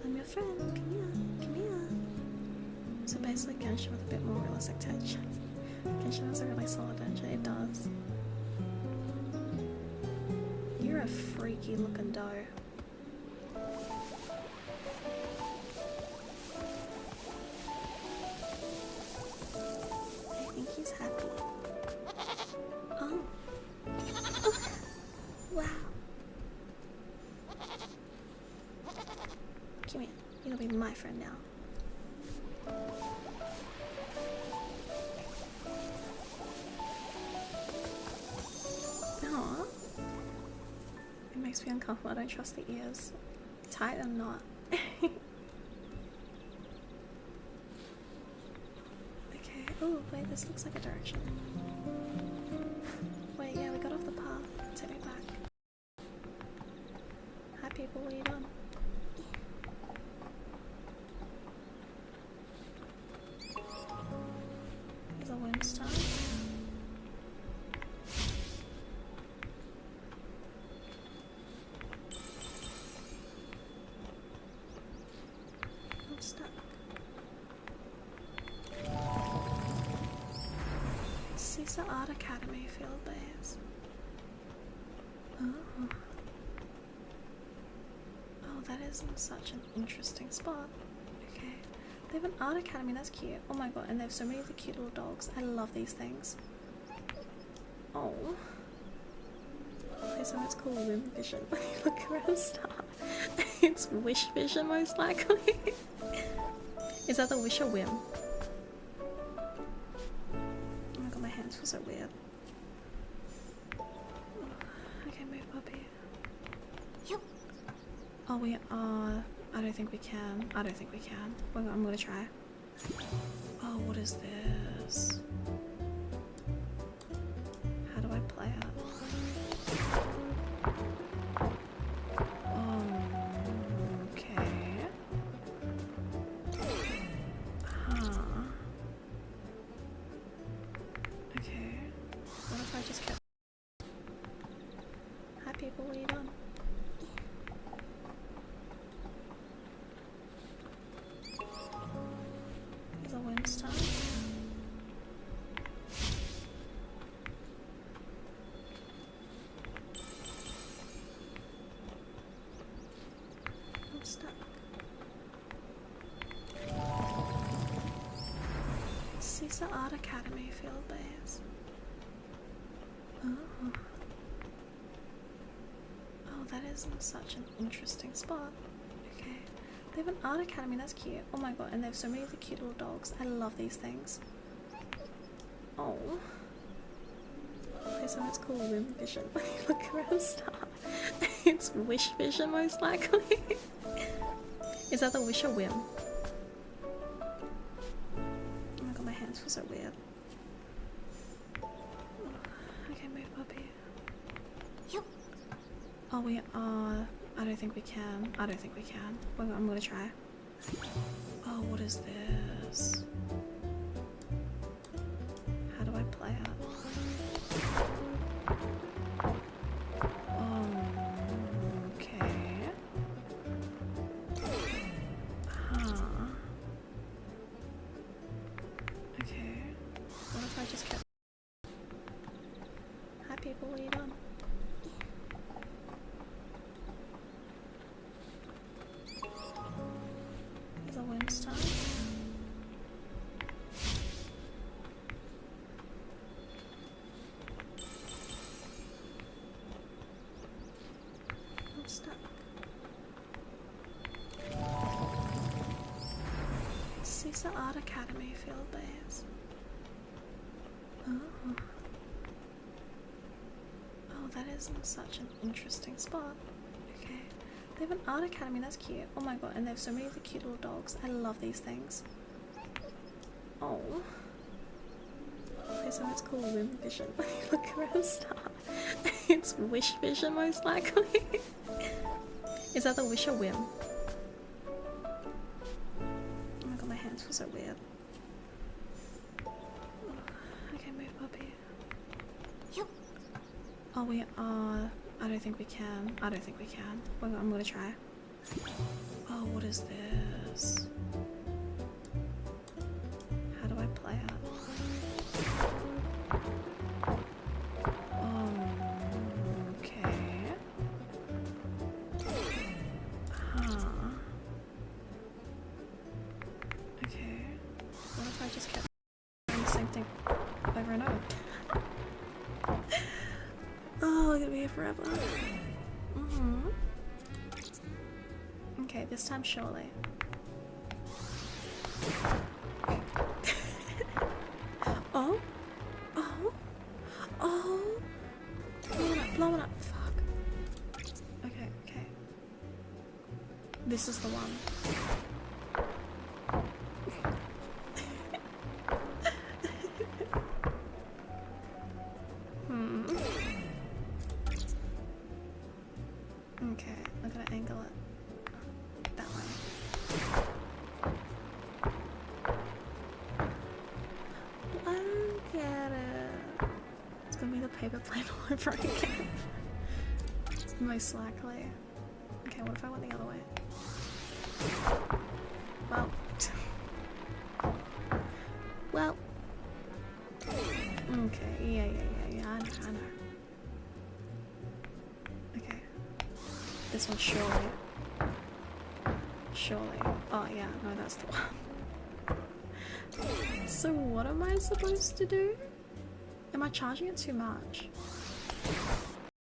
I'm your friend. Come here. Come here. So basically Genshin with a bit more realistic touch. Genshin has a really solid engine. It does. You're a freaky looking doe. I think he's happy. Oh. Oh. Wow. Come here. You're gonna be my friend now. Aww. It makes me uncomfortable. I don't trust the ears. Tight or not. Okay. Oh, wait, this looks like a direction. Wait, yeah, we got off the path. Take me back. Hi, people, what are you doing? There's a windstone. I'm stuck. Caesar Art Academy field base. Oh. Oh, that is such an interesting spot. Okay. They have an art academy, that's cute. Oh my god, and they have so many of the cute little dogs. I love these things. Oh. Okay, so it's called Whim Vision. Look around stuff. It's Wish Vision most likely. Is that the Wish or Whim? Oh my god, my hands feel so weird. Okay, move puppy. Oh, we are. I don't think we can. I don't think we can. I'm gonna try. Oh, what is this? How do I play it? Okay. Huh. Okay. What if I just kept... Hi people, what are you doing? There's a windstone. I'm stuck. Caesar Art Academy field base. Oh. Oh, that is such an interesting spot. Okay. They have an art academy, that's cute. Oh my god, and they have so many of the cute little dogs. I love these things. Oh. Okay, so it's called Whim Vision. Look around stuff. It's Wish Vision most likely. Is that the Wish or Whim? Oh my god, my hands feel so weird. Okay, move puppy. Oh, we are. I don't think we can. I don't think we can. I'm gonna try. Oh, what is this? How do I play it? Okay. Huh. Okay. What if I just kept... Hi people, what are you doing? There's a windstone. I'm stuck. Caesar Art Academy field base. Oh. Oh, that is such an interesting spot. Okay. They have an art academy, that's cute. Oh my god, and they have so many of the cute little dogs. I love these things. Oh. Okay, so it's called Whim Vision. Look around stuff. It's Wish Vision most likely. Is that the Wish or Whim? Oh my god, my hands feel so weird. Okay, move puppy. Oh, we are. I don't think we can. I don't think we can. I'm gonna try. Oh, what is is this? How do I play it? Okay. Huh. Okay. What if I just kept doing the same thing over and over? Oh, I'm gonna be here forever. Okay, this time surely. Oh? Oh? Oh? Blow it up. Fuck. Okay, okay. This is the one. Okay, I'm gonna angle it that way. I don't get it. It's gonna be the paper plane all over again. Most likely. Okay, what if I went the other way? Well. Well. Okay, yeah, I know. Okay. This one surely. Surely. Oh yeah, no, that's the one. So what am I supposed to do? Am I charging it too much?